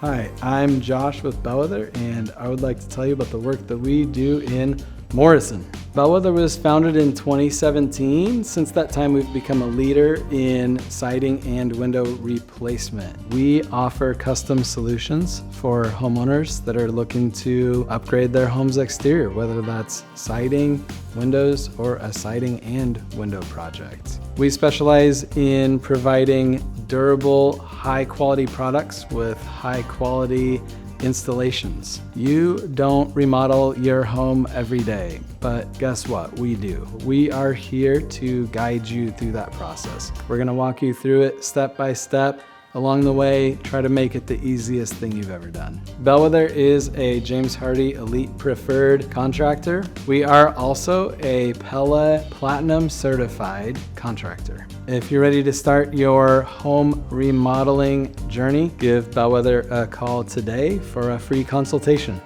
Hi, I'm Josh with Bellwether, and I would like to tell you about the work that we do in Morrison. Bellwether was founded in 2017. Since that time, we've become a leader in siding and window replacement. We offer custom solutions for homeowners that are looking to upgrade their home's exterior, whether that's siding, windows, or a siding and window project. We specialize in providing durable, high-quality products with high-quality installations. You don't remodel your home every day, but guess what? We do. We are here to guide you through that process. We're gonna walk you through it step by step. Along the way, try to make it the easiest thing you've ever done. Bellwether is a James Hardie Elite Preferred contractor. We are also a Pella Platinum Certified contractor. If you're ready to start your home remodeling journey, give Bellwether a call today for a free consultation.